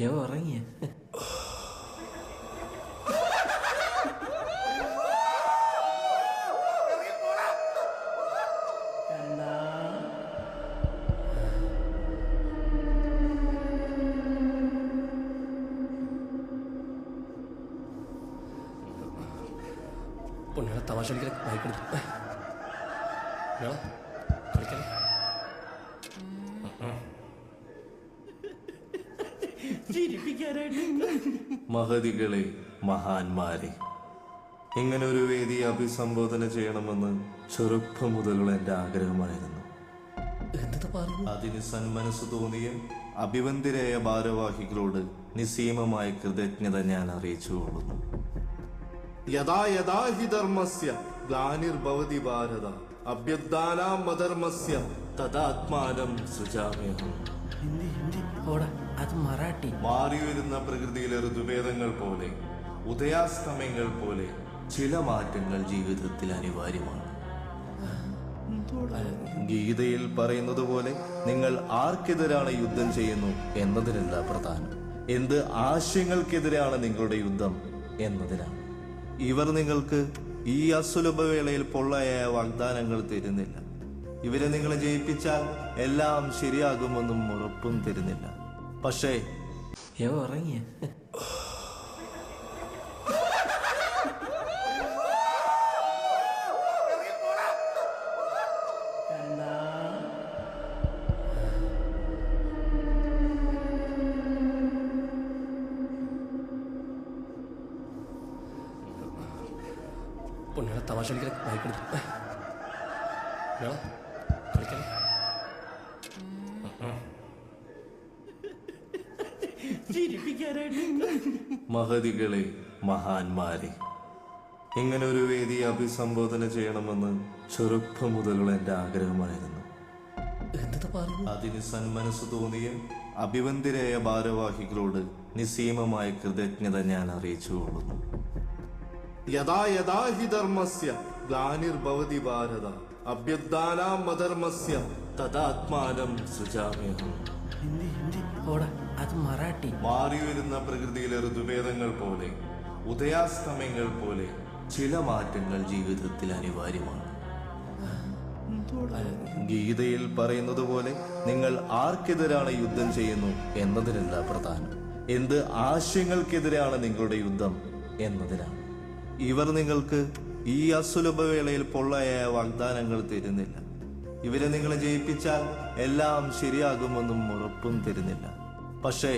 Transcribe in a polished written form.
ഉറങ്ങിയ പൊണ്ണുകളെ തമാശ ബൈക്കെടുത്ത് കളിക്കല മഹതികളെ, മഹാന്മാരെ, ഇങ്ങനെ ഒരു വേദി അഭിസംബോധന ചെയ്യണമെന്ന് ചെറുപ്പം മുതലുള്ള എൻ്റെ ആഗ്രഹമായിരുന്നു. അതിന് സന്മനസ് തോന്നിയ അഭിവന്ദിരായ ഭാരവാഹികളോട് നിസ്സീമമായ കൃതജ്ഞത ഞാൻ അറിയിച്ചുകൊള്ളുന്നു. യഥാ യഥാ ഹി ധർമ്മസ്യ ഗ്ലാനിർഭവതി ഭാരത അഭ്യുത്ഥാനം അധർമ്മസ്യ തദാത്മാനം സൃജാമ്യഹം. അത് മറാഠി. മാറിവരുന്ന പ്രകൃതിയിലെ ഋതുഭേദങ്ങൾ പോലെ, ഉദയാസ്തമയങ്ങൾ പോലെ ചില മാറ്റങ്ങൾ ജീവിതത്തിൽ അനിവാര്യമാണ്. ഗീതയിൽ പറയുന്നത് പോലെ നിങ്ങൾ ആർക്കെതിരാണ് യുദ്ധം ചെയ്യുന്നു എന്നതിനല്ല പ്രധാനം, എന്ത് ആശയങ്ങൾക്കെതിരെയാണ് നിങ്ങളുടെ യുദ്ധം എന്നതിനാണ്. ഇവർ നിങ്ങൾക്ക് ഈ അസുലഭവേളയിൽ പൊള്ളയായ വാഗ്ദാനങ്ങൾ തരുന്നില്ല. ഇവരെ നിങ്ങൾ ജയിപ്പിച്ചാൽ എല്ലാം ശരിയാകുമെന്നും ഉറപ്പും തരുന്നില്ല. പക്ഷേ ഉറങ്ങിയ പൊണ്ണുകളെ തമാശ ബൈക്കെടുത്ത് കളിക്കല മഹതികളെ, മഹാന്മാരെ, ഇങ്ങനെ ഒരു വേദി അഭിസംബോധന ചെയ്യണമെന്ന് ചെറുപ്പം മുതലുള്ള എൻ്റെ ആഗ്രഹമായിരുന്നു. അതിന് സന്മനസ് തോന്നിയ അഭിവന്ദിരായ ഭാരവാഹികളോട് നിസ്സീമമായ കൃതജ്ഞത ഞാൻ അറിയിച്ചുകൊള്ളുന്നു. യഥാ യഥാ ഹി ധർമ്മസ്യ ഗ്ലാനിർഭവതി ഭാരത അഭ്യുത്ഥാനം അധർമ്മസ്യ തദാത്മാനം സൃജാമ്യഹം. അത് മറാഠി. മാറിവരുന്ന പ്രകൃതിയിലെ ഋതുഭേദങ്ങൾ പോലെ, ഉദയാസ്തമയങ്ങൾ പോലെ ചില മാറ്റങ്ങൾ ജീവിതത്തിൽ അനിവാര്യമാണ്. ഗീതയിൽ പറയുന്നത് പോലെ നിങ്ങൾ ആർക്കെതിരാണ് യുദ്ധം ചെയ്യുന്നു എന്നതിനല്ല പ്രധാനം, എന്ത് ആശയങ്ങൾക്കെതിരെയാണ് നിങ്ങളുടെ യുദ്ധം എന്നതിനാണ്. ഇവർ നിങ്ങൾക്ക് ഈ അസുലഭവേളയിൽ പൊള്ളയായ വാഗ്ദാനങ്ങൾ തരുന്നില്ല. ഇവരെ നിങ്ങൾ ജയിപ്പിച്ചാൽ എല്ലാം ശരിയാകുമെന്നും ഉറപ്പും തരുന്നില്ല. പക്ഷേ